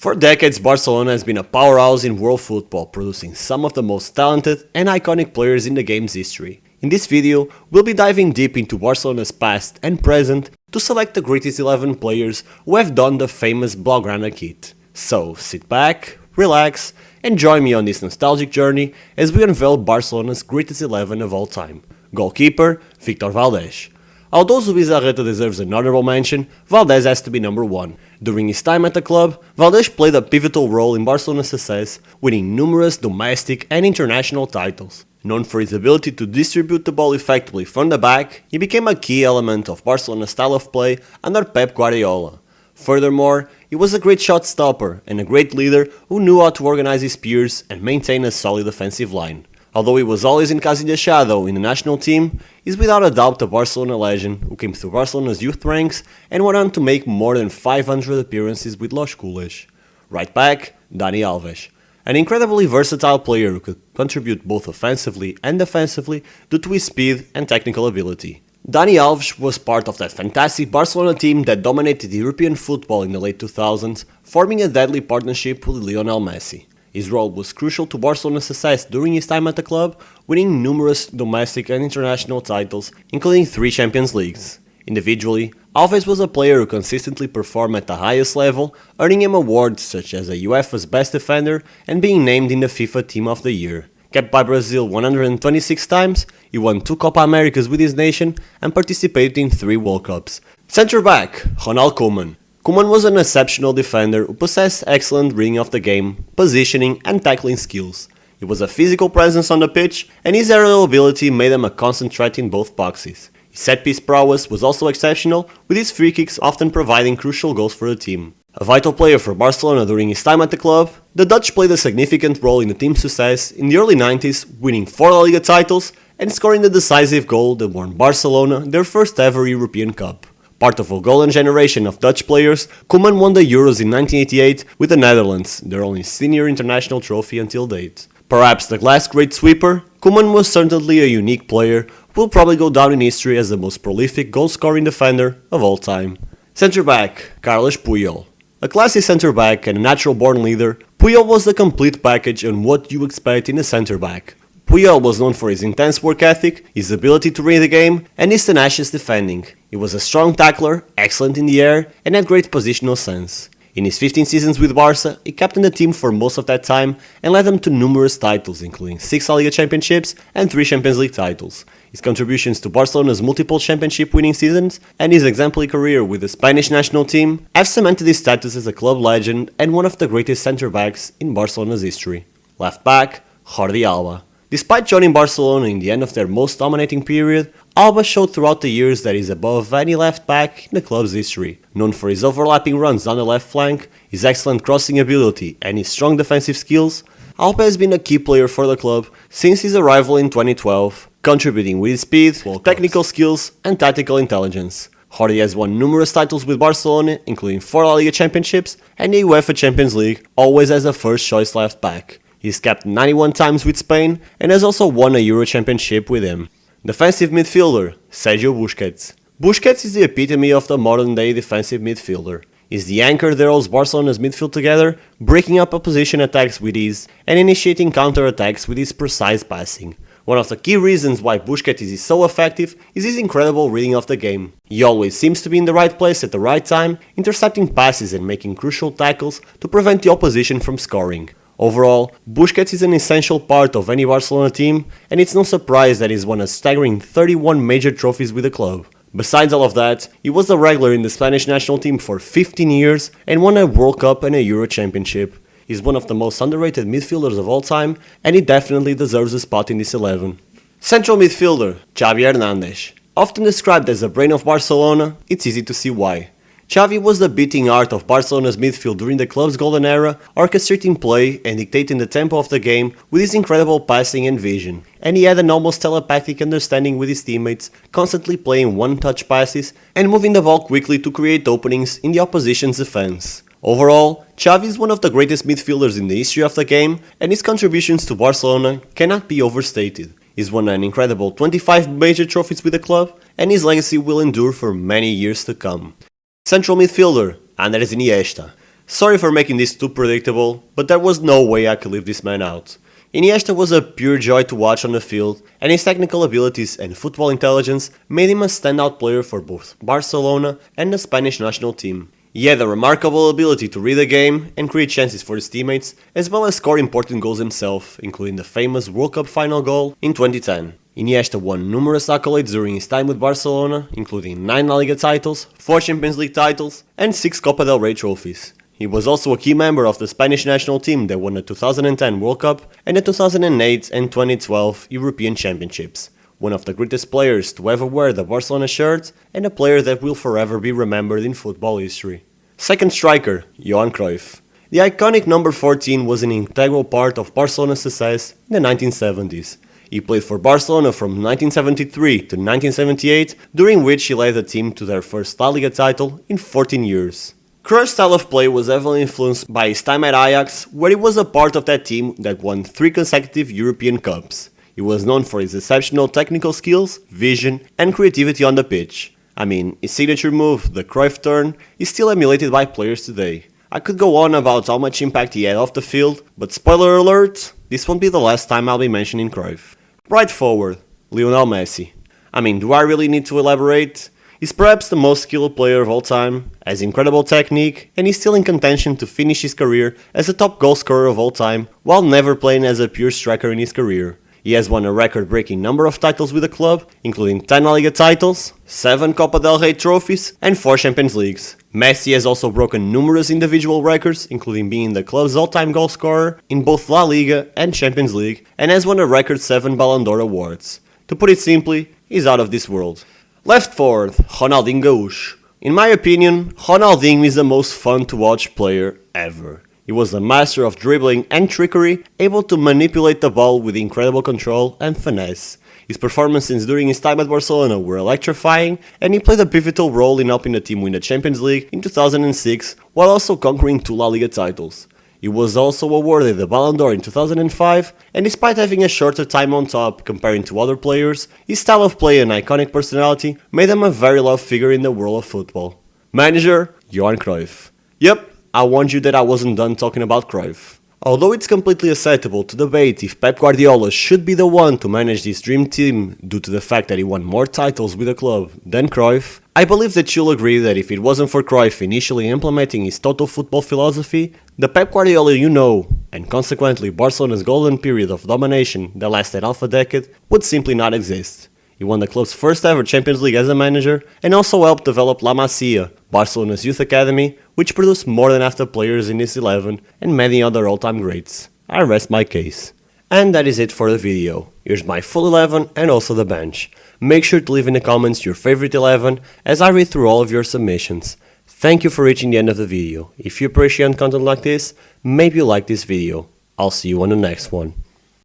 For decades, Barcelona has been a powerhouse in world football, producing some of the most talented and iconic players in the game's history. In this video, we'll be diving deep into Barcelona's past and present to select the greatest 11 players who have donned the famous Blaugrana kit. So sit back, relax, and join me on this nostalgic journey as we unveil Barcelona's greatest 11 of all time. Goalkeeper, Victor Valdes. Although Zubizarreta deserves an honorable mention, Valdes has to be number 1. During his time at the club, Valdes played a pivotal role in Barcelona's success, winning numerous domestic and international titles. Known for his ability to distribute the ball effectively from the back, he became a key element of Barcelona's style of play under Pep Guardiola. Furthermore, he was a great shot stopper and a great leader who knew how to organize his peers and maintain a solid offensive line. Although he was always in Casillas' shadow in the national team, he's without a doubt a Barcelona legend who came through Barcelona's youth ranks and went on to make more than 500 appearances with Los Culés. Right back, Dani Alves. An incredibly versatile player who could contribute both offensively and defensively due to his speed and technical ability. Dani Alves was part of that fantastic Barcelona team that dominated European football in the late 2000s, forming a deadly partnership with Lionel Messi. His role was crucial to Barcelona's success during his time at the club, winning numerous domestic and international titles, including 3 Champions Leagues. Individually, Alves was a player who consistently performed at the highest level, earning him awards such as a UEFA's Best Defender and being named in the FIFA Team of the Year. Capped by Brazil 126 times, he won 2 Copa Americas with his nation and participated in 3 World Cups. Centre back, Honol Coleman. Koeman was an exceptional defender who possessed excellent reading of the game, positioning and tackling skills. He was a physical presence on the pitch, and his aerial ability made him a constant threat in both boxes. His set-piece prowess was also exceptional, with his free kicks often providing crucial goals for the team. A vital player for Barcelona during his time at the club, the Dutch played a significant role in the team's success in the early 90s, winning 4 La Liga titles and scoring the decisive goal that won Barcelona their first ever European Cup. Part of a golden generation of Dutch players, Koeman won the Euros in 1988 with the Netherlands, their only senior international trophy until date. Perhaps the last great sweeper, Koeman was certainly a unique player who will probably go down in history as the most prolific goal-scoring defender of all time. Centre back, Carles Puyol. A classy centre back and a natural-born leader, Puyol was the complete package on what you expect in a centre back. Puyol was known for his intense work ethic, his ability to read the game, and his tenacious defending. He was a strong tackler, excellent in the air, and had great positional sense. In his 15 seasons with Barca, he captained the team for most of that time and led them to numerous titles, including 6 La Liga championships and 3 Champions League titles. His contributions to Barcelona's multiple championship-winning seasons and his exemplary career with the Spanish national team have cemented his status as a club legend and one of the greatest centre-backs in Barcelona's history. Left back, Jordi Alba. Despite joining Barcelona in the end of their most dominating period, Alba showed throughout the years that he's above any left back in the club's history. Known for his overlapping runs on the left flank, his excellent crossing ability and his strong defensive skills, Alba has been a key player for the club since his arrival in 2012, contributing with his speed, technical skills and tactical intelligence. Jordi has won numerous titles with Barcelona, including 4 La Liga championships and the UEFA Champions League, always as a first-choice left back. He's capped 91 times with Spain and has also won a Euro Championship with him. Defensive midfielder, Sergio Busquets. Busquets is the epitome of the modern-day defensive midfielder. He's the anchor that holds Barcelona's midfield together, breaking up opposition attacks with ease and initiating counter-attacks with his precise passing. One of the key reasons why Busquets is so effective is his incredible reading of the game. He always seems to be in the right place at the right time, intercepting passes and making crucial tackles to prevent the opposition from scoring. Overall, Busquets is an essential part of any Barcelona team, and it's no surprise that he's won a staggering 31 major trophies with the club. Besides all of that, he was a regular in the Spanish national team for 15 years and won a World Cup and a Euro Championship. He's one of the most underrated midfielders of all time, and he definitely deserves a spot in this 11. Central midfielder, Javier Hernandez. Often described as the brain of Barcelona, it's easy to see why. Xavi was the beating heart of Barcelona's midfield during the club's golden era, orchestrating play and dictating the tempo of the game with his incredible passing and vision. And he had an almost telepathic understanding with his teammates, constantly playing one-touch passes and moving the ball quickly to create openings in the opposition's defense. Overall, Xavi is one of the greatest midfielders in the history of the game, and his contributions to Barcelona cannot be overstated. He's won an incredible 25 major trophies with the club, and his legacy will endure for many years to come. Central midfielder, Andrés Iniesta. Sorry for making this too predictable, but there was no way I could leave this man out. Iniesta was a pure joy to watch on the field, and his technical abilities and football intelligence made him a standout player for both Barcelona and the Spanish national team. He had a remarkable ability to read the game and create chances for his teammates, as well as score important goals himself, including the famous World Cup final goal in 2010. Iniesta won numerous accolades during his time with Barcelona, including 9 La Liga titles, 4 Champions League titles, and 6 Copa del Rey trophies. He was also a key member of the Spanish national team that won the 2010 World Cup and the 2008 and 2012 European Championships. One of the greatest players to ever wear the Barcelona shirt, and a player that will forever be remembered in football history. Second striker, Johan Cruyff. The iconic number 14 was an integral part of Barcelona's success in the 1970s. He played for Barcelona from 1973 to 1978, during which he led the team to their first La Liga title in 14 years. Cruyff's style of play was heavily influenced by his time at Ajax, where he was a part of that team that won 3 consecutive European Cups. He was known for his exceptional technical skills, vision, and creativity on the pitch. I mean, his signature move, the Cruyff turn, is still emulated by players today. I could go on about how much impact he had off the field, but spoiler alert, this won't be the last time I'll be mentioning Cruyff. Right forward, Lionel Messi. I mean, do I really need to elaborate? He's perhaps the most skilled player of all time, has incredible technique, and he's still in contention to finish his career as the top goal scorer of all time, while never playing as a pure striker in his career. He has won a record-breaking number of titles with the club, including 10 La Liga titles, 7 Copa del Rey trophies, and 4 Champions Leagues. Messi has also broken numerous individual records, including being the club's all-time goal scorer in both La Liga and Champions League, and has won a record 7 Ballon d'Or awards. To put it simply, he's out of this world. Left forward, Ronaldinho Gaúcho. In my opinion, Ronaldinho is the most fun to watch player ever. He was a master of dribbling and trickery, able to manipulate the ball with incredible control and finesse. His performances during his time at Barcelona were electrifying, and he played a pivotal role in helping the team win the Champions League in 2006, while also conquering 2 La Liga titles. He was also awarded the Ballon d'Or in 2005, and despite having a shorter time on top comparing to other players, his style of play and iconic personality made him a very loved figure in the world of football. Manager, Johan Cruyff. Yep, I warned you that I wasn't done talking about Cruyff. Although it's completely acceptable to debate if Pep Guardiola should be the one to manage this dream team due to the fact that he won more titles with the club than Cruyff, I believe that you'll agree that if it wasn't for Cruyff initially implementing his total football philosophy, the Pep Guardiola you know, and consequently Barcelona's golden period of domination that lasted half a decade, would simply not exist. He won the club's first ever Champions League as a manager, and also helped develop La Masia, Barcelona's youth academy, which produced more than half the players in this 11 and many other all-time greats. I rest my case. And that is it for the video. Here's my full 11 and also the bench. Make sure to leave in the comments your favorite 11 as I read through all of your submissions. Thank you for reaching the end of the video. If you appreciate content like this, maybe you like this video. I'll see you on the next one.